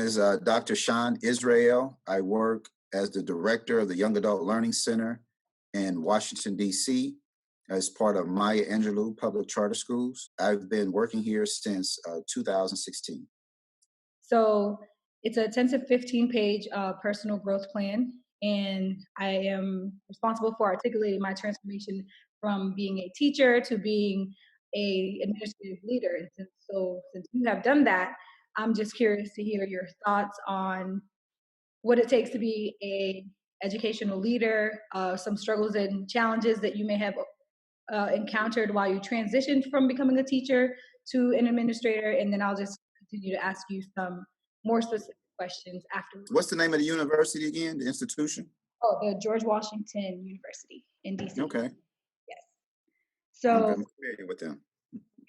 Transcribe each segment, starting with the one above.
is Dr. Sean Israel. I work as the director of the Young Adult Learning Center in Washington, D.C., as part of Maya Angelou Public Charter Schools. I've been working here since 2016. So it's a 10 to 15 page personal growth plan, and I am responsible for articulating my transformation from being a teacher to being a administrative leader. And since you have done that, I'm just curious to hear your thoughts on what it takes to be a educational leader, some struggles and challenges that you may have encountered while you transitioned from becoming a teacher to an administrator, and then I'll just continue to ask you some more specific questions afterwards. What's the name of the university again, the institution? Oh, the George Washington University in DC. Okay. Yes. I'm So familiar with them.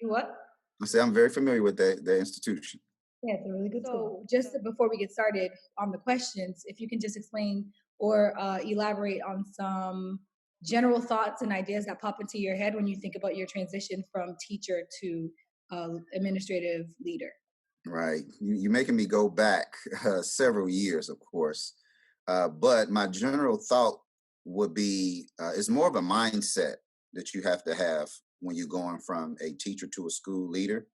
you what? I say I'm very familiar with that institution. Yeah, it's a really good school. Just before we get started on the questions, if you can just explain or elaborate on some general thoughts and ideas that pop into your head when you think about your transition from teacher to administrative leader. Right. You're making me go back several years, of course. But my general thought would be it's more of a mindset that you have to have when you're going from a teacher to a school leader,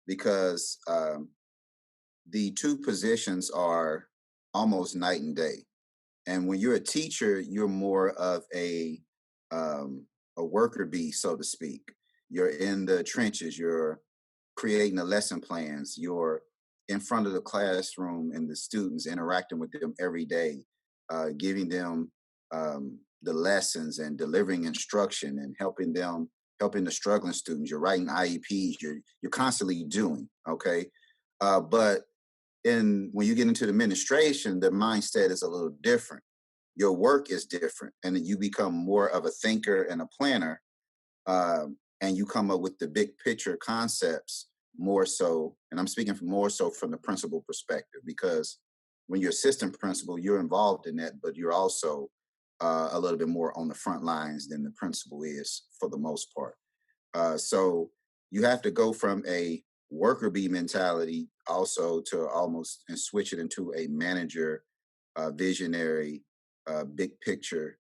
because the two positions are almost night and day. And when you're a teacher, you're more of a worker bee, so to speak. You're in the trenches. You're creating the lesson plans. You're in front of the classroom and the students, interacting with them every day, giving them the lessons and delivering instruction and helping the struggling students. You're writing IEPs. You're constantly doing, okay. But when you get into the administration, the mindset is a little different. Your work is different, and you become more of a thinker and a planner, and you come up with the big picture concepts more so. And I'm speaking more so from the principal perspective, because when you're assistant principal, you're involved in that, but you're also a little bit more on the front lines than the principal is for the most part. So you have to go from a worker bee mentality also to almost and switch it into a manager, visionary, big picture,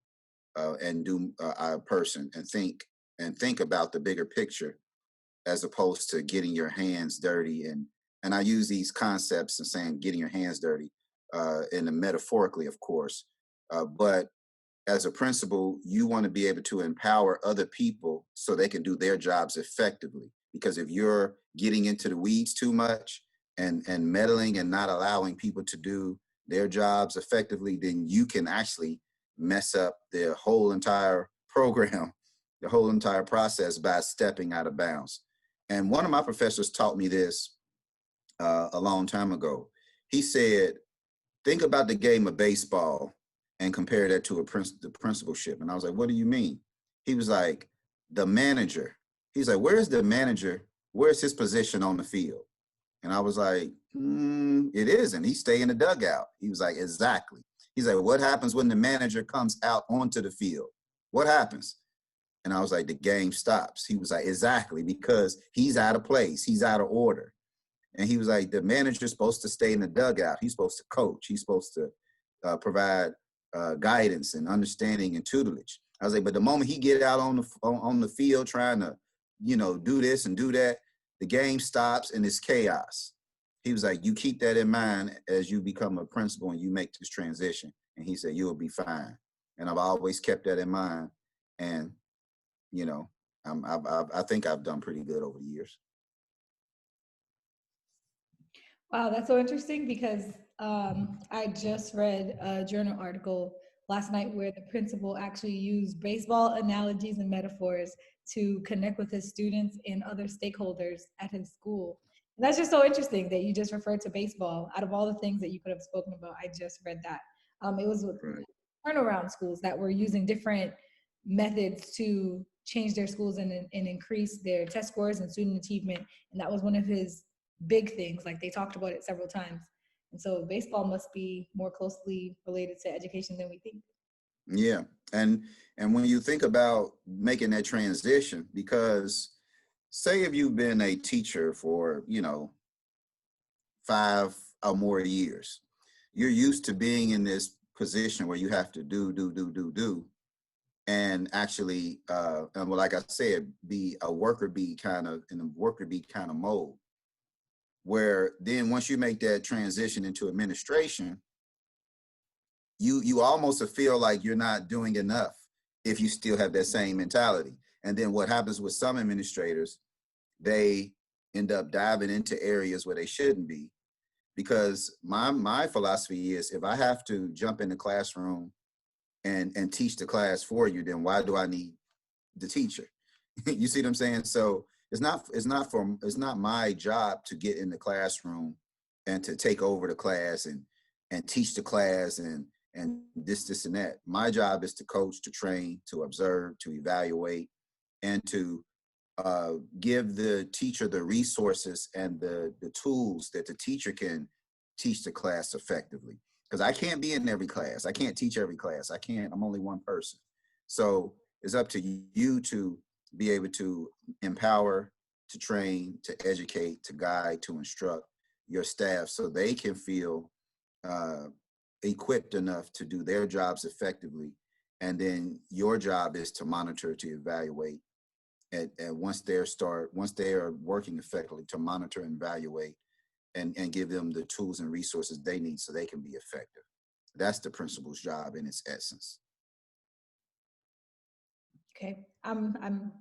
and do a person and think about the bigger picture, as opposed to getting your hands dirty. And I use these concepts and saying getting your hands dirty in the metaphorically, of course, but as a principal, you want to be able to empower other people so they can do their jobs effectively. Because if you're getting into the weeds too much and meddling and not allowing people to do their jobs effectively, then you can actually mess up the whole entire program, the whole entire process, by stepping out of bounds. And one of my professors taught me this a long time ago. He said, think about the game of baseball and compare that to the principalship. And I was like, what do you mean? He was like, the manager. He's like, where's the manager? Where's his position on the field? And I was like, it isn't. He stay in the dugout. He was like, exactly. He's like, what happens when the manager comes out onto the field? What happens? And I was like, the game stops. He was like, exactly, because he's out of place. He's out of order. And he was like, the manager's supposed to stay in the dugout. He's supposed to coach. He's supposed to provide guidance and understanding and tutelage. I was like, but the moment he get out on the field trying to, do this and do that, the game stops and it's chaos. He was like, you keep that in mind as you become a principal and you make this transition. And he said, you'll be fine. And I've always kept that in mind. And, I think I've done pretty good over the years. Wow, that's so interesting, because I just read a journal article last night where the principal actually used baseball analogies and metaphors to connect with his students and other stakeholders at his school. And that's just so interesting that you just referred to baseball. Out of all the things that you could have spoken about, I just read that. It was with turnaround schools that were using different methods to change their schools and increase their test scores and student achievement. And that was one of his big things. Like, they talked about it several times. And so baseball must be more closely related to education than we think. Yeah. And when you think about making that transition, because say if you've been a teacher for, 5 or more years. You're used to being in this position where you have to do, and actually, and well, like I said, be a worker bee kind of in a worker bee kind of mode. Where then once you make that transition into administration, you almost feel like you're not doing enough if you still have that same mentality. And then what happens with some administrators, they end up diving into areas where they shouldn't be, because my philosophy is, if I have to jump in the classroom and teach the class for you, then why do I need the teacher? You see what I'm saying? So it's not my job to get in the classroom and to take over the class and teach the class and this and that. My job is to coach, to train, to observe, to evaluate, and to give the teacher the resources and the tools that the teacher can teach the class effectively. Because I can't be in every class. I can't teach every class. I can't. I'm only one person. So it's up to you to be able to empower, to train, to educate, to guide, to instruct your staff so they can feel uh, equipped enough to do their jobs effectively. And then your job is to monitor, to evaluate, and once they are working effectively, to monitor and evaluate, and give them the tools and resources they need so they can be effective. That's the principal's job in its essence. Okay, I'm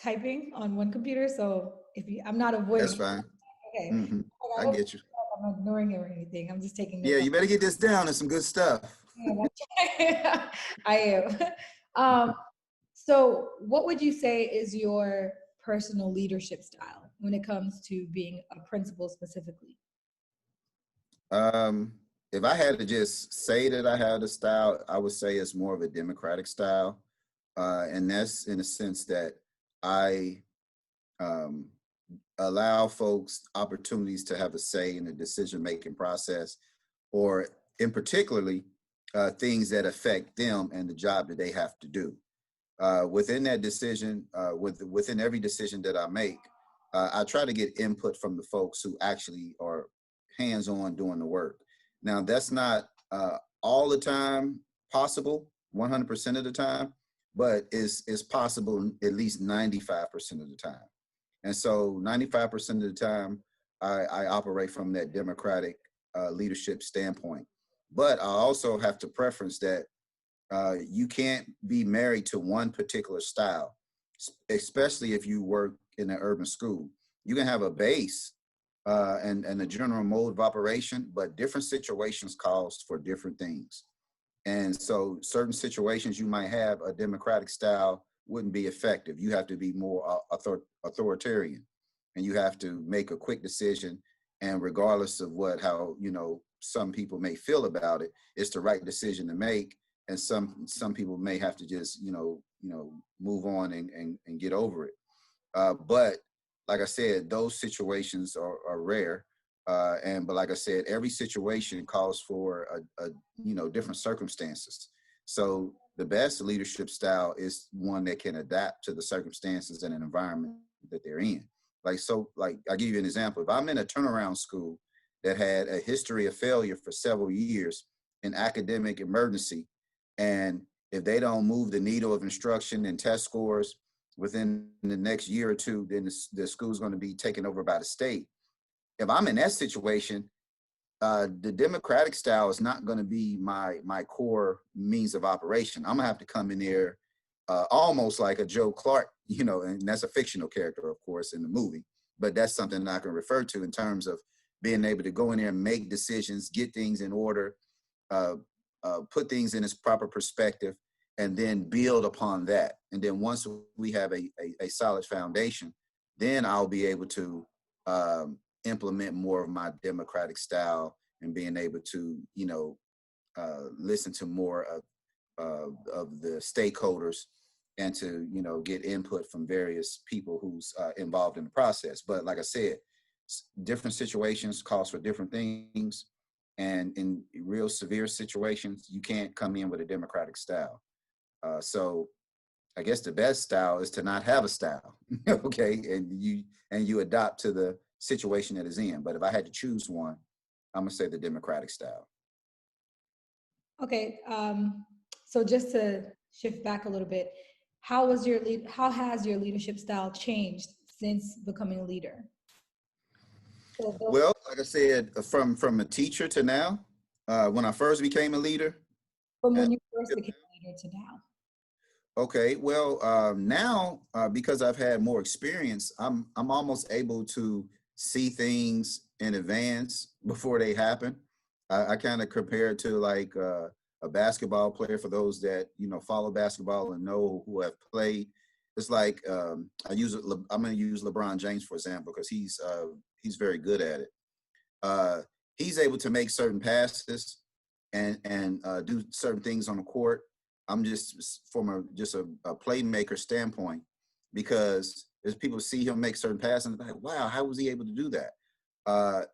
typing on one computer, so I'm not avoiding That's it. fine. Okay, Hmm. I I hope get you. I'm ignoring it or anything. I'm just taking Yeah, notes. you better get this down. It's some good stuff. Yeah, I am. Um, so, what would you say is your personal leadership style when it comes to being a principal specifically? Um, if I had to just say that I had a style, I would say it's more of a democratic style, and that's in the sense that I um, allow folks opportunities to have a say in the decision making process, or in particularly things that affect them and the job that they have to do. Within that decision, within every decision that I make, I try to get input from the folks who actually are hands-on doing the work. Now, that's not all the time possible, 100% of the time, but it's possible at least 95% of the time. And so 95% of the time, I operate from that democratic leadership standpoint. But I also have to preference that you can't be married to one particular style, especially if you work in an urban school. You can have a base and a general mode of operation, but different situations calls for different things. And so certain situations you might have a democratic style wouldn't be effective. You have to be more authoritarian, and you have to make a quick decision. And regardless of how, some people may feel about it, it's the right decision to make. And some people may have to just, move on and get over it. But like I said, those situations are rare. But like I said, every situation calls for different circumstances. So the best leadership style is one that can adapt to the circumstances and an environment that they're in. Like I'll give you an example. If I'm in a turnaround school that had a history of failure for several years, an academic emergency, and if they don't move the needle of instruction and test scores within the next year or two, then the school's going to be taken over by the state. If I'm in that situation, the democratic style is not going to be my core means of operation. I'm gonna have to come in there almost like a Joe Clark, and that's a fictional character, of course, in the movie, but that's something I can refer to in terms of being able to go in there and make decisions, get things in order, uh, put things in its proper perspective, and then build upon that. And then once we have a solid foundation, then I'll be able to implement more of my democratic style, and being able to, listen to more of the stakeholders, and to, get input from various people who's involved in the process. But like I said, different situations calls for different things. And in real severe situations, you can't come in with a democratic style. So I guess the best style is to not have a style, okay? And you adopt to the situation that is in. But if I had to choose one, I'm gonna say the democratic style. Okay. So just to shift back a little bit, how has your leadership style changed since becoming a leader? So Well, like I said, from a teacher to now, when I first became a leader. from And when you first became a leader to now. okay, well, now because I've had more experience, I'm almost able to see things in advance before they happen. I kind of compare it to like a basketball player. For those that follow basketball and know who have played, it's like I'm going to use LeBron James for example because he's very good at it. Uh, he's able to make certain passes and do certain things on the court. I'm just from a playmaker standpoint because as people see him make certain passes, and they're like, wow, how was he able to do that?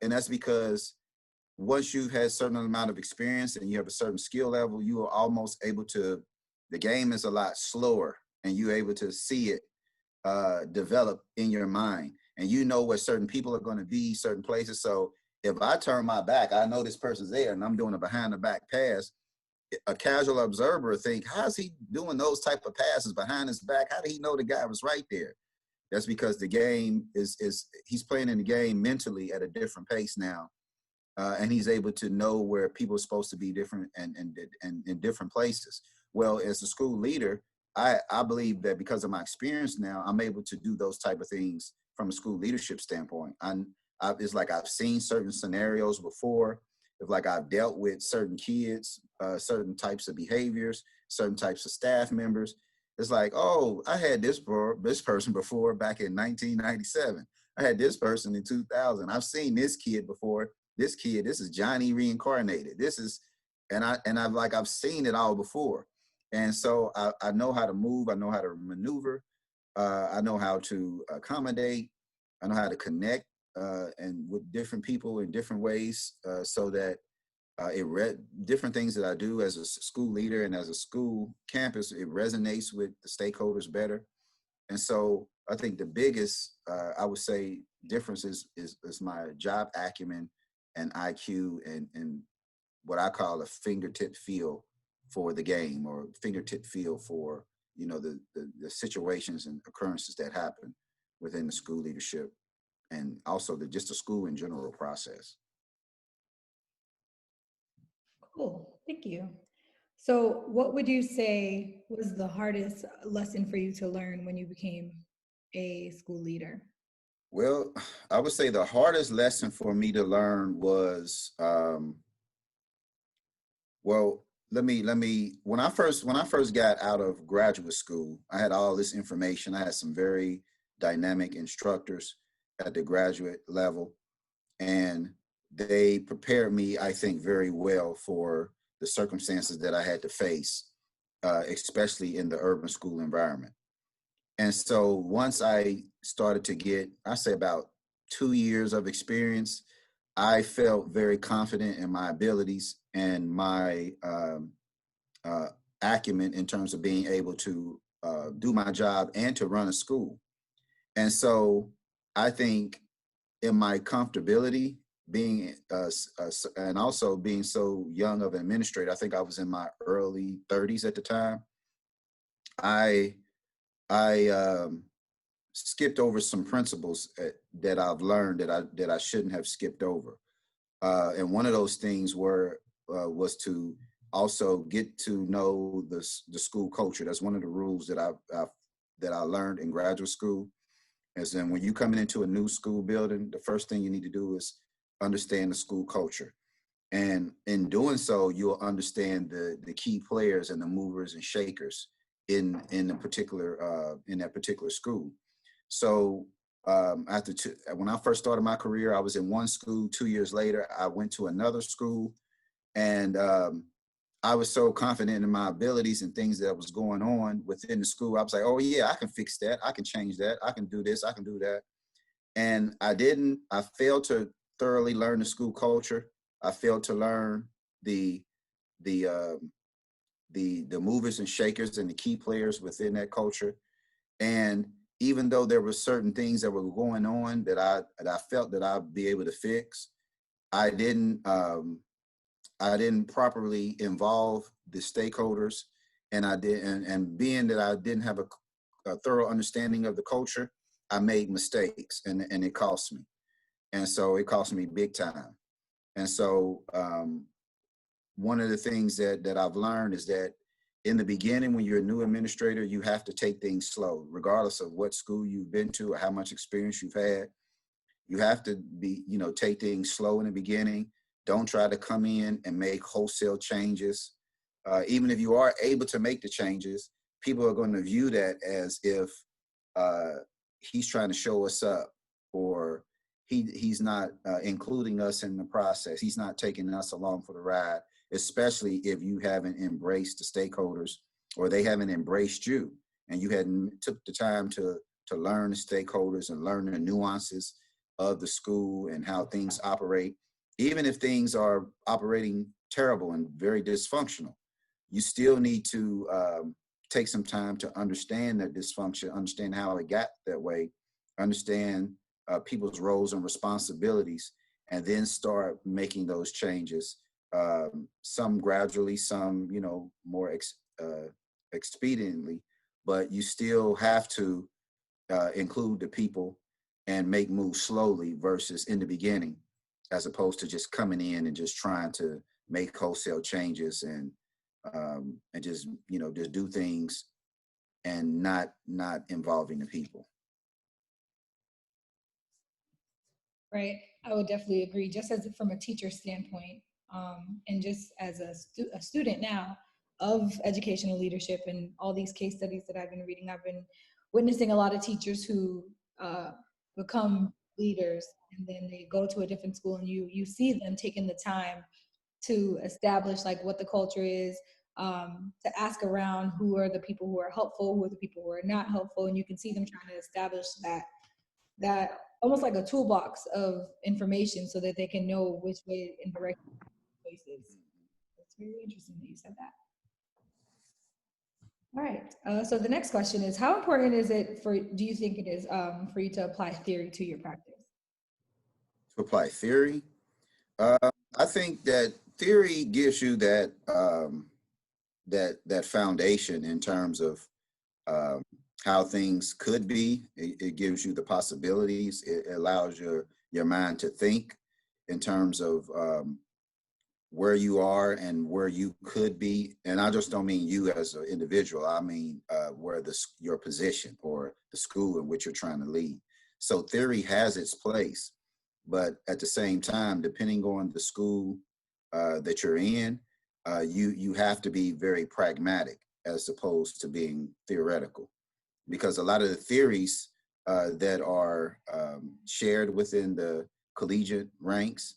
And that's because once you've had a certain amount of experience and you have a certain skill level, you are almost able to. The game is a lot slower, and you're able to see it develop in your mind, and you know where certain people are going to be, certain places. So if I turn my back, I know this person's there, and I'm doing a behind the back pass. A casual observer think, how's he doing those type of passes behind his back? How did he know the guy was right there? That's because the game is he's playing in the game mentally at a different pace now, and he's able to know where people are supposed to be different and in different places. Well, as a school leader, I believe that because of my experience now, I'm able to do those type of things from a school leadership standpoint. It's like I've seen certain scenarios before. It's like I've dealt with certain kids, certain types of behaviors, certain types of staff members. It's like, oh, I had this person before back in 1997. I had this person in 2000. I've seen this kid before. This kid, this is Johnny reincarnated. This is, I've seen it all before. And so I know how to move. I know how to maneuver. I know how to accommodate. I know how to connect and with different people in different ways so that different things that I do as a school leader and as a school campus, it resonates with the stakeholders better. And so I think the biggest, I would say, difference is my job acumen and IQ and what I call a fingertip feel for the game or fingertip feel for, the situations and occurrences that happen within the school leadership and also just the school in general process. Cool. Thank you. So, what would you say was the hardest lesson for you to learn when you became a school leader? Well, I would say the hardest lesson for me to learn was, well, when I first got out of graduate school, I had all this information. I had some very dynamic instructors at the graduate level, and they prepared me, I think, very well for the circumstances that I had to face, especially in the urban school environment. And so once I started to get, I say about 2 years of experience, I felt very confident in my abilities and my uh, acumen in terms of being able to do my job and to run a school. And so I think in my comfortability being and also being so young of an administrator, I think I was in my early 30s at the time. I I skipped over some principles that I've learned that I shouldn't have skipped over. And one of those things was to also get to know the school culture. That's one of the rules that I learned in graduate school. Is then when you coming into a new school building, the first thing you need to do is understand the school culture. And in doing so, you'll understand the key players and the movers and shakers in that particular school. So when I first started my career, I was in one school. 2 years later, I went to another school, and I was so confident in my abilities and things that was going on within the school. I was like, oh yeah, I can fix that. I can change that. I can do this. I can do that. And I didn't. I failed to thoroughly learn the school culture. I failed to learn the the um, the movers and shakers and the key players within that culture. And even though there were certain things that were going on that I felt that I'd be able to fix, I didn't I didn't properly involve the stakeholders, and and being that I didn't have a thorough understanding of the culture, I made mistakes, and it cost me, and so it cost me big time. And so one of the things that I've learned is that in the beginning, when you're a new administrator, you have to take things slow, regardless of what school you've been to or how much experience you've had. You have to be, take things slow in the beginning. Don't try to come in and make wholesale changes. Even if you are able to make the changes, people are going to view that as if uh, he's trying to show us up, or he's not including us in the process. He's not taking us along for the ride, especially if you haven't embraced the stakeholders or they haven't embraced you, and you hadn't took the time to learn the stakeholders and learn the nuances of the school and how things operate. Even if things are operating terrible and very dysfunctional, you still need to take some time to understand that dysfunction, understand how it got that way, understand people's roles and responsibilities, and then start making those changes. Some gradually, some more expediently, but you still have to include the people and make moves slowly versus in the beginning, as opposed to just coming in and just trying to make wholesale changes and just do things and not involving the people. Right. I would definitely agree. Just as from a teacher standpoint, and just as a student now of educational leadership and all these case studies that I've been reading, I've been witnessing a lot of teachers who uh, become leaders and then they go to a different school, and you see them taking the time to establish like what the culture is, to ask around who are the people who are helpful, who are the people who are not helpful, and you can see them trying to establish that almost like a toolbox of information so that they can know which way and direct choices. It's very interesting that you said that. All right. So the next question is, how important is it do you think it is for you to apply theory to your practice? To apply theory, uh, I think that theory gives you that foundation in terms of um, how things could be. It gives you the possibilities. It allows your mind to think in terms of where you are and where you could be. And I just don't mean you as an individual. I mean where your position or the school in which you're trying to lead. So theory has its place, but at the same time, depending on the school that you're in, you have to be very pragmatic as opposed to being theoretical, because a lot of the theories that are shared within the collegiate ranks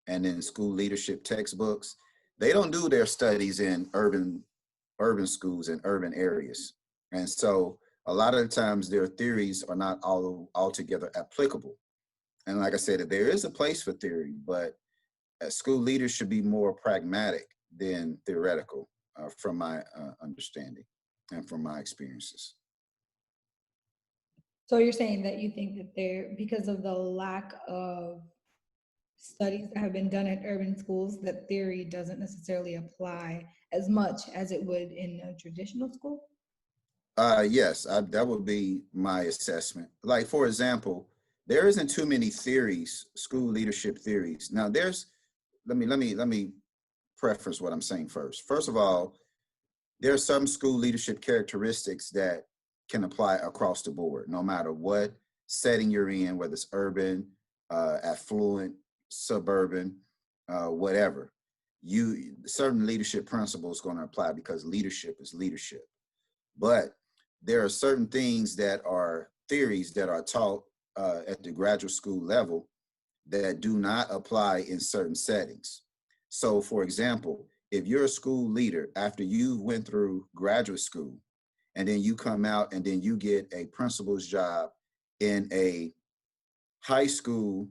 and in school leadership textbooks, they don't do their studies in urban schools and urban areas. And so a lot of the times their theories are not altogether applicable. And like I said, there is a place for theory, but school leaders should be more pragmatic than theoretical, from my understanding and from my experiences. So you're saying that you think that because of the lack of studies that have been done at urban schools, that theory doesn't necessarily apply as much as it would in a traditional school? Yes, that would be my assessment. Like, for example, there isn't too many theories, school leadership theories. Now, let me preference what I'm saying first. First of all, there are some school leadership characteristics that can apply across the board, no matter what setting you're in, whether it's urban, affluent, suburban, whatever. Certain leadership principles going to apply because leadership is leadership. But there are certain things that are theories that are taught at the graduate school level that do not apply in certain settings. So, for example, if you're a school leader after you went through graduate school and then you come out and then you get a principal's job in a high school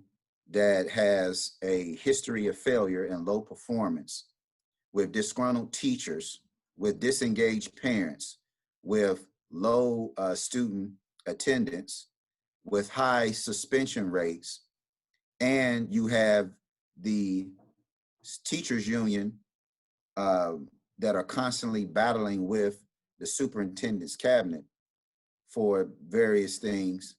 that has a history of failure and low performance, with disgruntled teachers, with disengaged parents, with low student attendance, with high suspension rates, and you have the teachers union uh, that are constantly battling with the superintendent's cabinet for various things.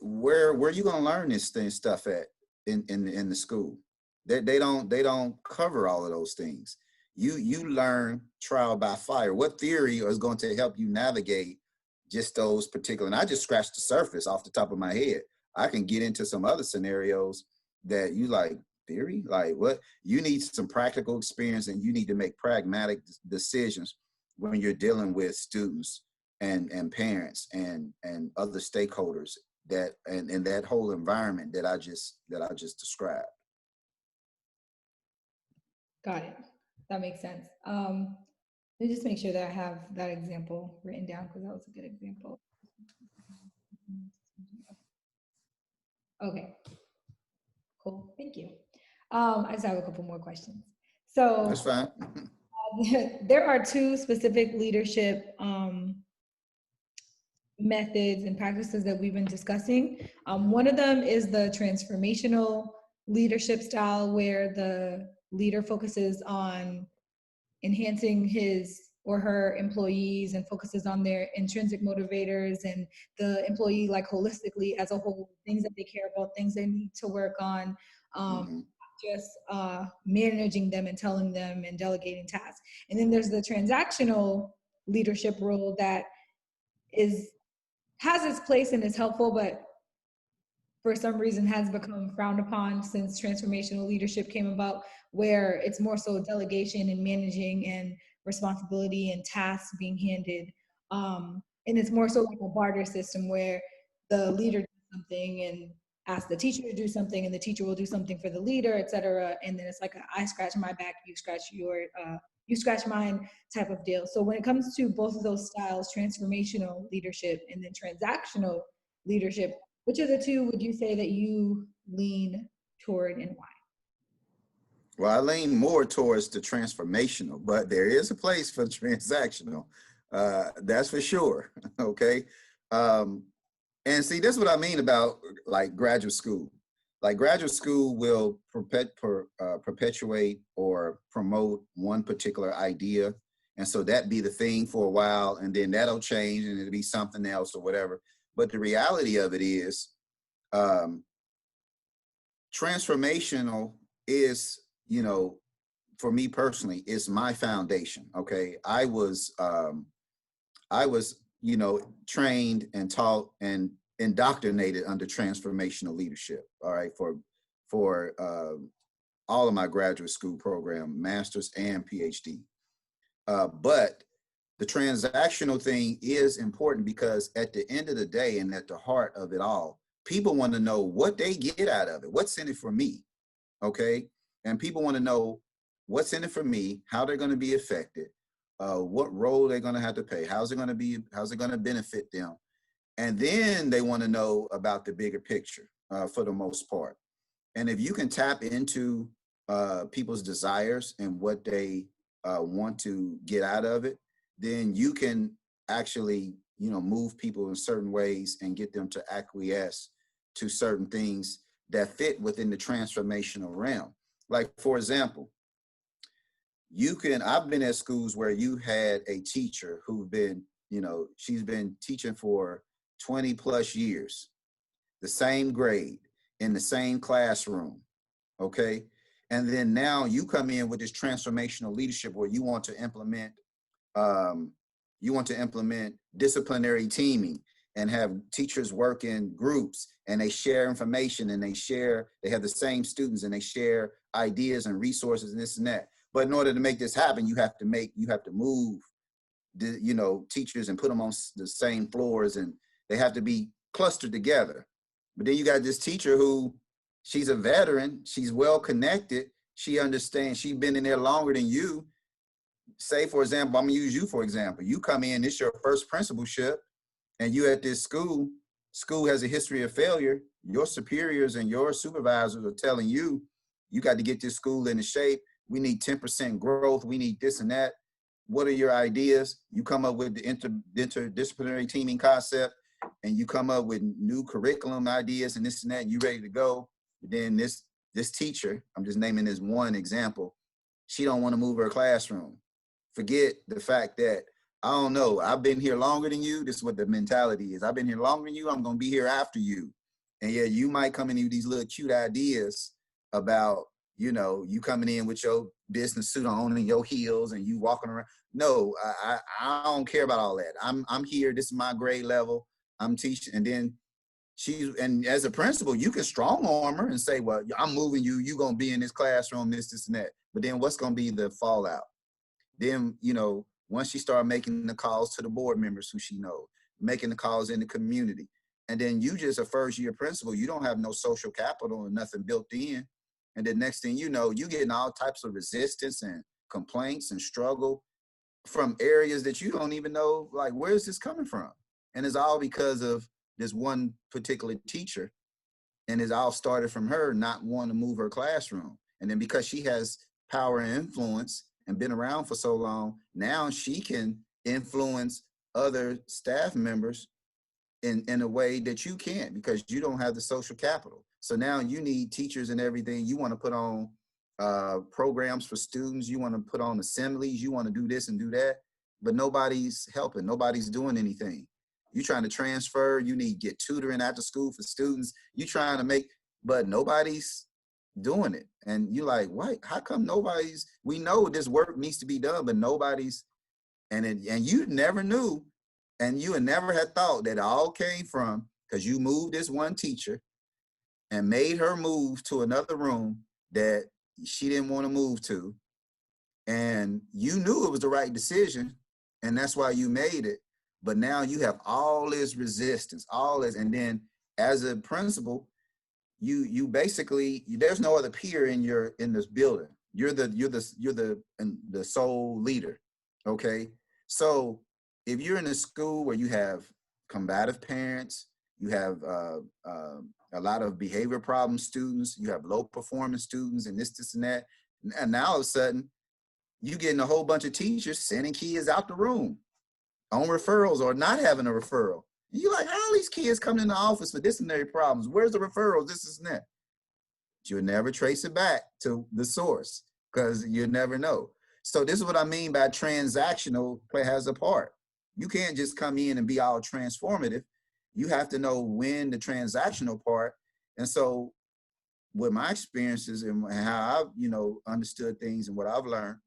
Where are you going to learn this stuff at in the school? They don't cover all of those things. You learn trial by fire. What theory is going to help you navigate just those particular? And I just scratched the surface off the top of my head. I can get into some other scenarios that you like theory, like what you need some practical experience, and you need to make pragmatic decisions when you're dealing with students and parents and other stakeholders that and that whole environment that I just described. Got it. That makes sense. Let me just make sure that I have that example written down because that was a good example. Okay, cool. Thank you. I just have a couple more questions. That's So fine. there are two specific leadership methods and practices that we've been discussing. One of them is the transformational leadership style, where the leader focuses on enhancing his or her employees and focuses on their intrinsic motivators and the employee like holistically as a whole, things that they care about, things they need to work on, Mm-hmm. just managing them and telling them and delegating tasks. And then there's the transactional leadership role that is has its place and is helpful, but for some reason has become frowned upon since transformational leadership came about, where it's more so delegation and managing and responsibility and tasks being handed. And it's more so like a barter system where the leader does something and asks the teacher to do something, and the teacher will do something for the leader, et cetera. And then it's like a I scratch my back, you scratch mine type of deal. So when it comes to both of those styles, transformational leadership and then transactional leadership, which of the two would you say that you lean toward and why? Well, I lean more towards the transformational, but there is a place for transactional. That's for sure. Okay. Um, and see, that's what I mean about like graduate school. Like graduate school will perpetuate or promote one particular idea. And so that be the thing for a while, and then that'll change and it'll be something else or whatever. But the reality of it is, um, transformational is, for me personally, is my foundation. Okay. I was trained and taught and indoctrinated under transformational leadership. All right. For all of my graduate school program, master's and PhD. But the transactional thing is important because at the end of the day and at the heart of it all, people want to know what they get out of it. What's in it for me? Okay. And people want to know what's in it for me, how they're going to be affected, what role they're going to have to play, how's it going to benefit them. And then they want to know about the bigger picture for the most part. And if you can tap into people's desires and what they want to get out of it, then you can actually, move people in certain ways and get them to acquiesce to certain things that fit within the transformational realm. Like, for example, I've been at schools where you had a teacher who've been, she's been teaching for 20 plus years, the same grade in the same classroom. Okay. And then now you come in with this transformational leadership where um, you want to implement disciplinary teaming and have teachers work in groups, and they share information and they have the same students and they share ideas and resources and this and that. But in order to make this happen, you have to move the, teachers and put them on the same floors, and they have to be clustered together. But then you got this teacher who, she's a veteran, she's well connected, she understands, she's been in there longer than you. Say, for example, I'm gonna use you for example. You come in, it's your first principalship, and you at this school has a history of failure. Your superiors and your supervisors are telling you, you got to get this school into shape. We need 10% growth. We need this and that. What are your ideas? You come up with the interdisciplinary teaming concept, and you come up with new curriculum ideas and this and that, and you ready to go. Then this this teacher, I'm just naming this one example, she don't want to move her classroom. Forget the fact that, I don't know, I've been here longer than you. This is what the mentality is. I've been here longer than you. I'm going to be here after you. And yeah, you might come in with these little cute ideas about, you coming in with your business suit on and your heels and you walking around. No, I don't care about all that. I'm here. This is my grade level. I'm teaching. And then and as a principal, you can strong arm her and say, well, I'm moving you. You're going to be in this classroom, this, and that. But then what's going to be the fallout? Then, once she started making the calls to the board members who she knows, making the calls in the community, and then you just a first year principal, you don't have no social capital and nothing built in. And the next thing you know, you getting all types of resistance and complaints and struggle from areas that you don't even know, like, where's this coming from? And it's all because of this one particular teacher. And it all started from her not wanting to move her classroom. And then because she has power and influence and been around for so long, now she can influence other staff members in a way that you can't, because you don't have the social capital. So now you need teachers and everything. You want to put on programs for students. You want to put on assemblies. You want to do this and do that. But nobody's helping. Nobody's doing anything. You're trying to transfer. You need to get tutoring after school for students. You're trying to make, but nobody's doing it. And you're like, why? How come nobody's? We know this work needs to be done, but nobody's. And you never knew, and you had never had thought that it all came from because you moved this one teacher and made her move to another room that she didn't want to move to. And you knew it was the right decision, and that's why you made it. But now you have all this resistance, all this, and then as a principal, you basically, there's no other peer in this building. You're the sole leader. Okay, so if you're in a school where you have combative parents, you have a lot of behavior problem students, you have low performance students, and this and that, and now all of a sudden you getting a whole bunch of teachers sending kids out the room on referrals or not having a referral. You're like, how are these kids coming in the office for disciplinary problems? Where's the referrals? This and that. You'll never trace it back to the source because you never know. So this is what I mean by transactional play has a part. You can't just come in and be all transformative. You have to know when the transactional part. And so with my experiences and how I've, understood things and what I've learned,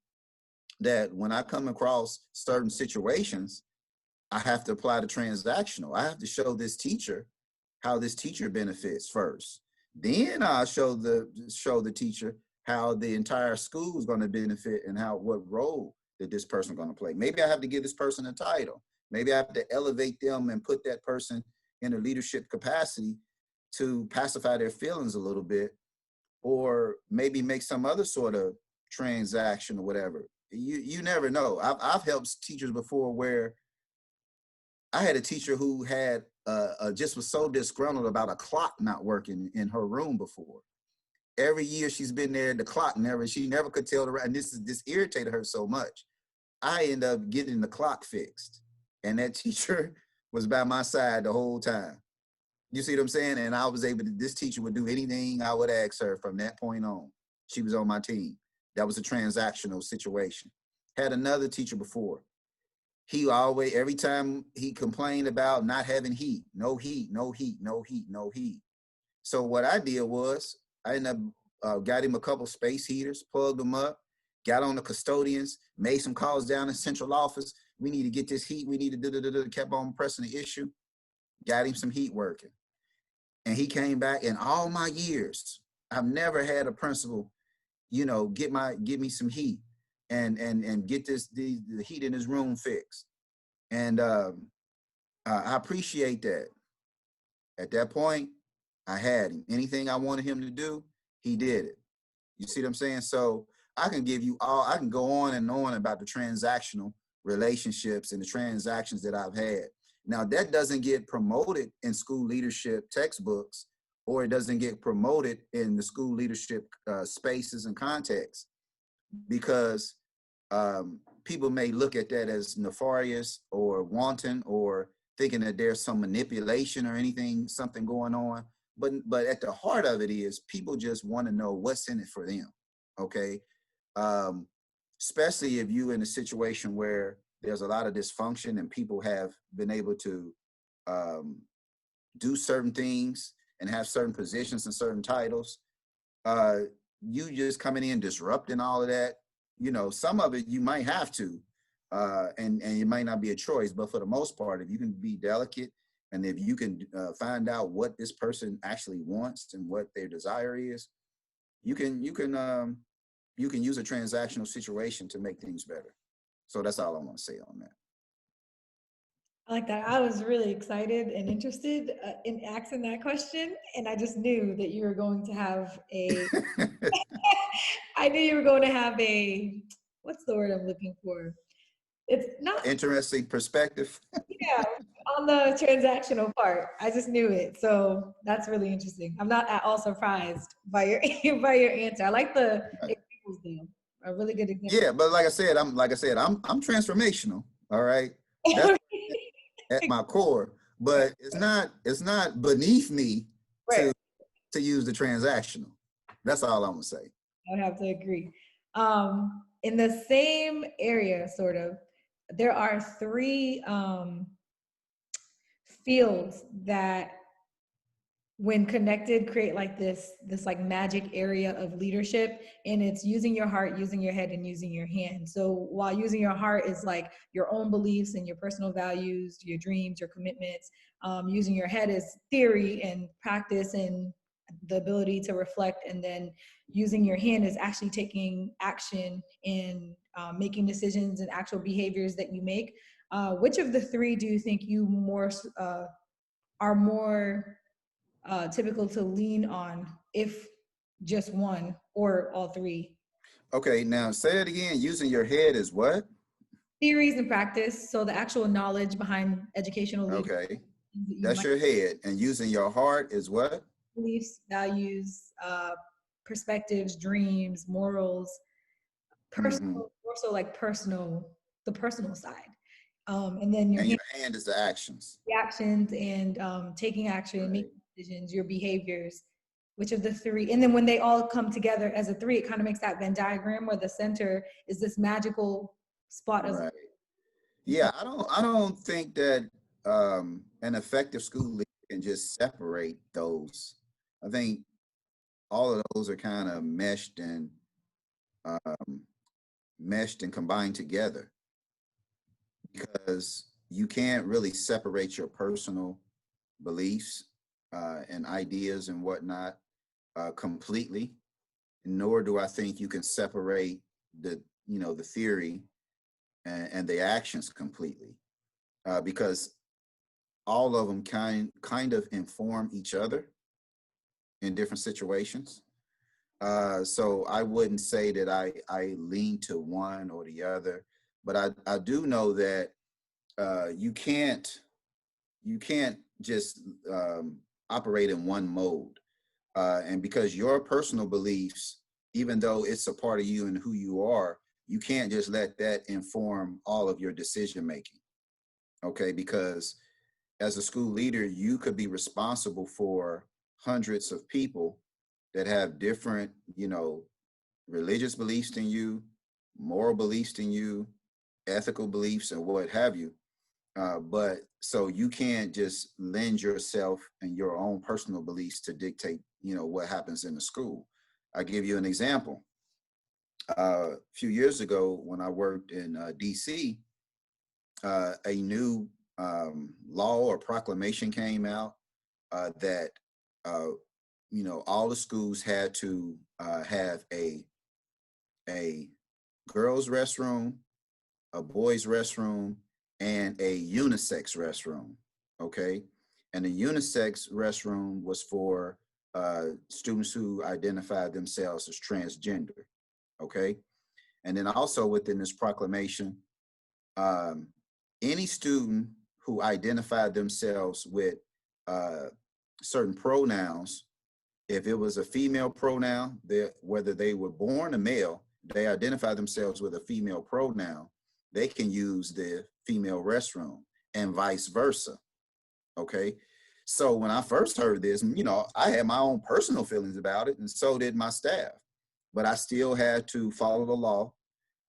that when I come across certain situations, I have to apply the transactional. I have to show this teacher how this teacher benefits first. Then I'll show the teacher how the entire school is going to benefit and what role that this person is going to play. Maybe I have to give this person a title. Maybe I have to elevate them and put that person in a leadership capacity to pacify their feelings a little bit, or maybe make some other sort of transaction or whatever. You never know. I've helped teachers before where I had a teacher who had just was so disgruntled about a clock not working in her room before. Every year she's been there, the clock she never could tell the right. And this irritated her so much. I ended up getting the clock fixed, and that teacher was by my side the whole time. You see what I'm saying? And I was able to. This teacher would do anything I would ask her from that point on. She was on my team. That was a transactional situation. Had another teacher before. He always, every time he complained about not having heat, no heat, no heat, no heat, no heat. So what I did was I ended up got him a couple space heaters, plugged them up, got on the custodians, made some calls down in central office. We need to get this heat. We need to kept on pressing the issue. Got him some heat working. And he came back. In all my years, I've never had a principal, get me some heat and get the heat in his room fixed. And I appreciate that. At that point, I had him. Anything I wanted him to do, he did it. You see what I'm saying? So I can go on and on about the transactional relationships and the transactions that I've had. Now, that doesn't get promoted in school leadership textbooks, or it doesn't get promoted in the school leadership spaces and contexts, because people may look at that as nefarious or wanton, or thinking that there's some manipulation or something going on. but at the heart of it is people just want to know what's in it for them. Okay. Um, Especially if you in a situation where there's a lot of dysfunction and people have been able to um, do certain things and have certain positions and certain titles. uh, you just coming in disrupting all of that. Some of it you might have to, and it might not be a choice, but for the most part, if you can be delicate and if you can find out what this person actually wants and what their desire is, you can use a transactional situation to make things better. So that's all I want to say on I like that. I was really excited and interested in asking that question, and I just knew that you were going to have a. that. I knew you were going to have a. What's the word I'm looking for? It's not. Interesting perspective. Yeah, on the transactional part. I just knew it, so that's really interesting. I'm not at all surprised by your by your answer. I like the examples though. A really good example. Yeah, but like I said, I'm transformational. All right, that's at my core. But it's not beneath me Right. to use the transactional. That's all I'm gonna say. I would have to agree. In the same area, sort of, there are three fields that when connected create like this like magic area of leadership, and it's using your heart, using your head, and using your hand. So while using your heart is like your own beliefs and your personal values, your dreams, your commitments, using your head is theory and practice and the ability to reflect, and then using your hand is actually taking action and making decisions and actual behaviors that you make. Which of the three do you think you more are more typical to lean on, if just one or all three? Okay, now say it again. Using your head is what? Theories and practice, so the actual knowledge behind educational leadership Okay, that you that's might, your head. And using your heart is what? beliefs, values, perspectives, dreams, morals, Mm-hmm. personal, more so like personal, the personal side. And then your And hand, your hand is the actions. reactions and taking action, Right. making decisions, your behaviors, which of the three? And then when they all come together as a three, it kind of makes that Venn diagram where the center is this magical spot of. Right. Yeah, I don't think that an effective school leader can just separate those. I think all of those are kind of um, meshed and combined together, because you can't really separate your personal beliefs and ideas and whatnot completely. Nor do I think you can separate the theory and the actions completely, because all of them kind of inform each other in different situations. So I wouldn't say that I lean to one or the other, but I do know that you can't just operate in one mode, and because your personal beliefs, even though it's a part of you and who you are, you can't just let that inform all of your decision making. Okay, because as a school leader, you could be responsible for hundreds of people that have different, religious beliefs than you, moral beliefs than you, ethical beliefs, and what have you. But so you can't just lend yourself and your own personal beliefs to dictate, what happens in the school. I'll give you an example. A few years ago, when I worked in DC, a new law or proclamation came out that uh, all the schools had to have a girls' restroom, a boys' restroom, and a unisex restroom. Okay, and the unisex restroom was for students who identified themselves as transgender. Okay, and then also within this proclamation, um, any student who identified themselves with uh, certain pronouns, if it was a female pronoun, whether they were born a male, they identify themselves with a female pronoun, they can use the female restroom, and vice versa. Okay. So when I first heard this, I had my own personal feelings about it, and so did my staff. But I still had to follow the law,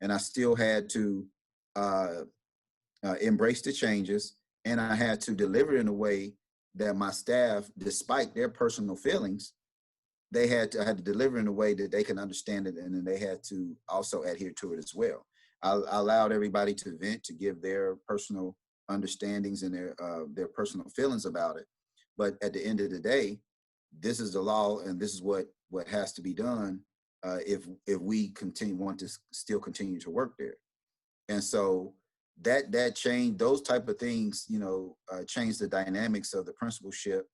and I still had to uh, embrace the changes, and I had to deliver it in a way that my staff, despite their personal feelings, I had to deliver in a way that they can understand it, and then they had to also adhere to it as well. I allowed everybody to vent, to give their personal understandings and their personal feelings about it. But at the end of the day, this is the law, and this is what has to be done if we want to still continue to work there. And so that change, those type of things, change the dynamics of the principalship,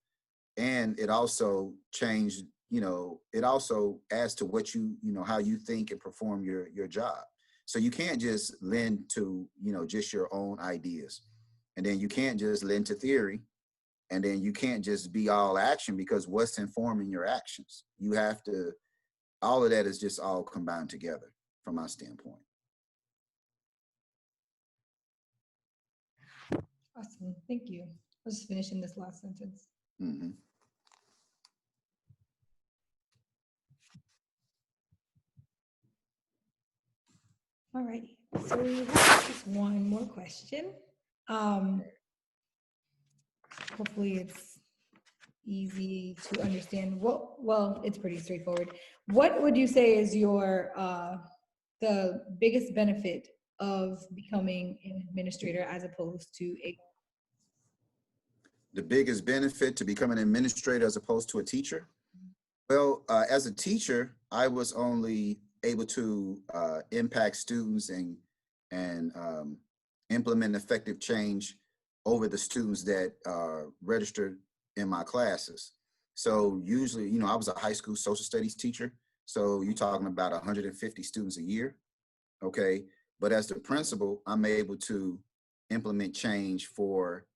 and it also changed. It also adds to what how you think and perform your job. So you can't just lend to just your own ideas, and then you can't just lend to theory, and then you can't just be all action, because what's informing your actions? You have to. All of that is just all combined together from my standpoint. Awesome. Thank you. I was just finishing this last sentence. Mm-hmm. All righty. So we have just one more question. Hopefully it's easy to understand. Well, it's pretty straightforward. What would you say is the biggest benefit of becoming an administrator as opposed to a The biggest benefit to becoming an administrator as opposed to a teacher? Well, as a teacher, I was only able to impact students and implement effective change over the students that registered in my classes. So usually, I was a high school social studies teacher. So you're talking about 150 students a year, okay? But as the principal, I'm able to implement change for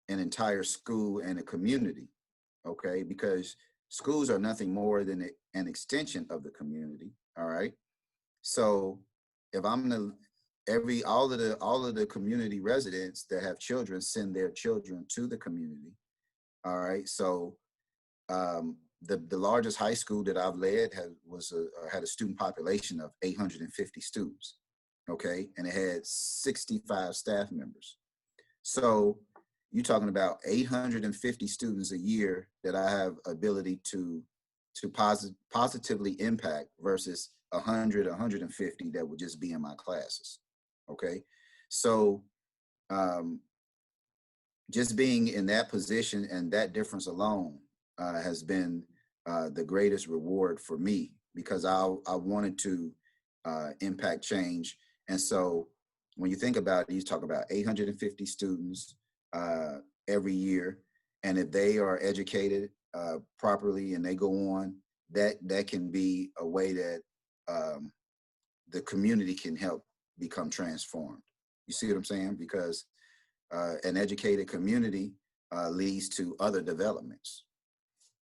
an entire school and a community, okay? Because schools are nothing more than an extension of the community, all right? So if I'm the all of the community residents that have children send their children to the community, all right? So the largest high school that I've led had a student population of 850 students, okay? And it had 65 staff members. So you're talking about 850 students a year that I have ability to positively impact versus 100, 150 that would just be in my classes. Okay. So just being in that position and that difference alone has been the greatest reward for me, because I wanted to impact change. And so when you think about it, you talk about 850 students every year. And if they are educated properly and they go on, that can be a way that the community can help become transformed. You see what I'm saying? Because an educated community leads to other developments.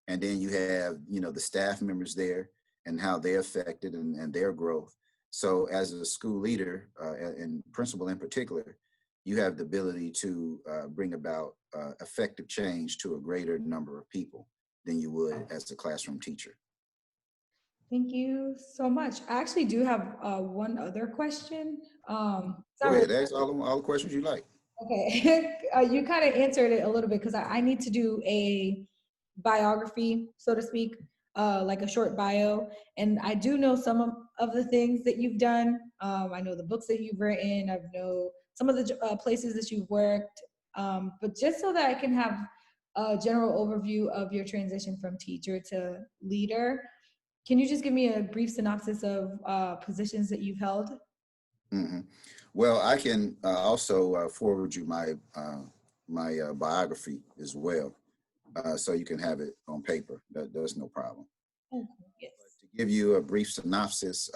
And then you have, the staff members there and how they're affected and their growth. So as a school leader and principal in particular, you have the ability to bring about effective change to a greater number of people than you would as a classroom teacher. Thank you so much. I actually do have one other question. Go ahead, ask all the questions you like. Okay, you kind of answered it a little bit because I need to do a biography, so to speak, like a short bio. And I do know some of the things that you've done. I know the books that you've written. I know some of the places that you've worked. But just so that I can have a general overview of your transition from teacher to leader, can you just give me a brief synopsis of positions that you've held? Mm-hmm. Well, I can also forward you my biography as well, so you can have it on paper. That's no problem. Oh, yes. To give you a brief synopsis,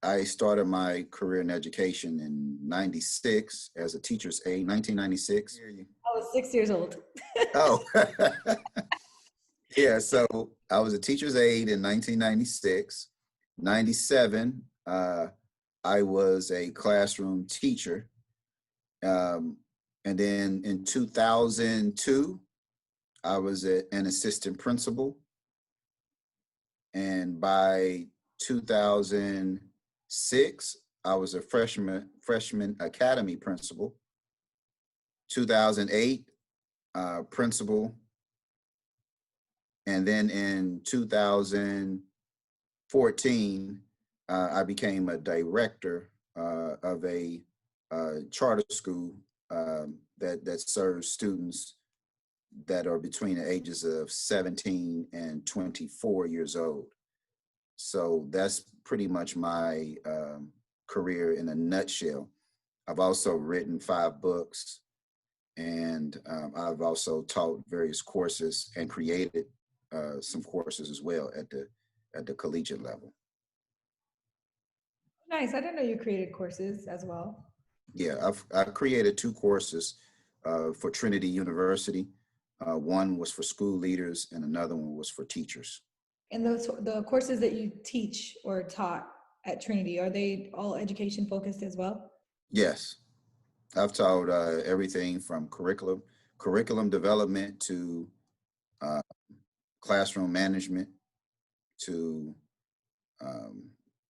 I started my career in education in '96 as a teacher's aide. 1996. I was 6 years old. Oh, yeah. So I was a teacher's aide in 1996. 97. I was a classroom teacher. And then in 2002, I was an assistant principal, and by 2006, I was a freshman academy principal. 2008, principal, and then in 2014, I became a director of a charter school that serves students that are between the ages of 17 and 24 years old. So that's pretty much my career in a nutshell. I've also written 5 books, and I've also taught various courses and created some courses as well at the collegiate level. Nice. I didn't know you created courses as well. Yeah, I created 2 courses for Trinity University. One was for school leaders, and another one was for teachers. And the courses that you teach or taught at Trinity, are they all education focused as well? Yes, I've taught everything from curriculum development to uh, classroom management to um,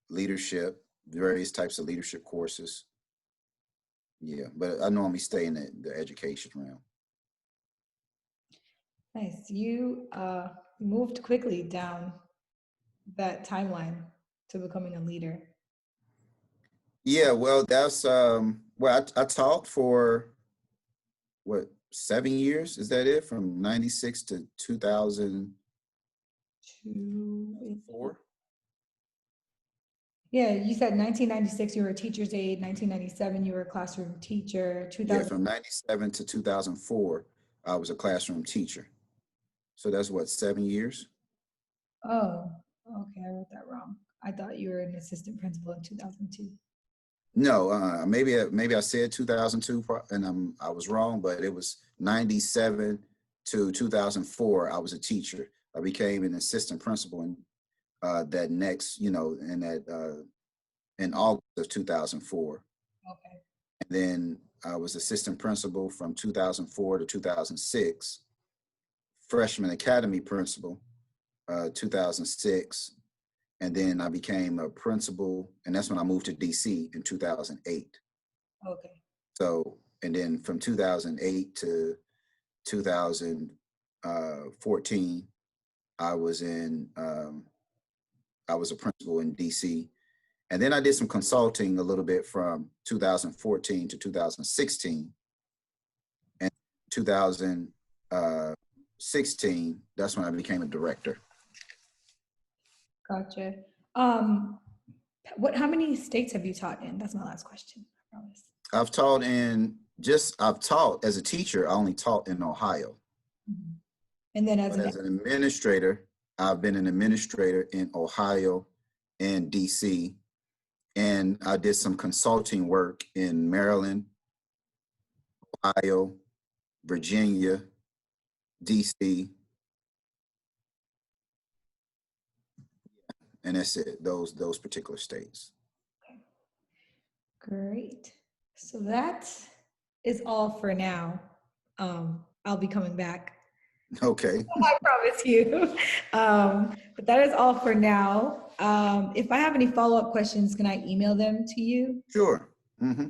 leadership, various types of leadership courses. Yeah, but I normally stay in the education realm. Nice. You moved quickly down that timeline to becoming a leader. Yeah, well, that's well, I taught for what, 7 years? Is that it? From 96 to 2004? Yeah, you said 1996 you were a teacher's aide, 1997 you were a classroom teacher, Yeah, 2000. from 97 to 2004, I was a classroom teacher. So that's what, 7 years? Oh, okay, I wrote that wrong. I thought you were an assistant principal in 2002. No, maybe I said 2002 and I was wrong, but it was 97 to 2004. I was a teacher. I became an assistant principal in that next, in August of 2004. Okay. And then I was assistant principal from 2004 to 2006, freshman academy principal, 2006. And then I became a principal, and that's when I moved to DC in 2008. Okay. So, and then from 2008 to 2014, I was I was a principal in DC. And then I did some consulting a little bit from 2014 to 2016. And 2016, that's when I became a director. Gotcha. How many states have you taught in? That's my last question, I promise. I've taught as a teacher, I only taught in Ohio. Mhm. And then But as an administrator, I've been an administrator in Ohio and DC. And I did some consulting work in Maryland, Ohio, Virginia, DC, and that's it, those particular states. Great. So that is all for now. I'll be coming back. Okay, I promise you. But that is all for now. If I have any follow-up questions, can I email them to you? sure. Mm-hmm.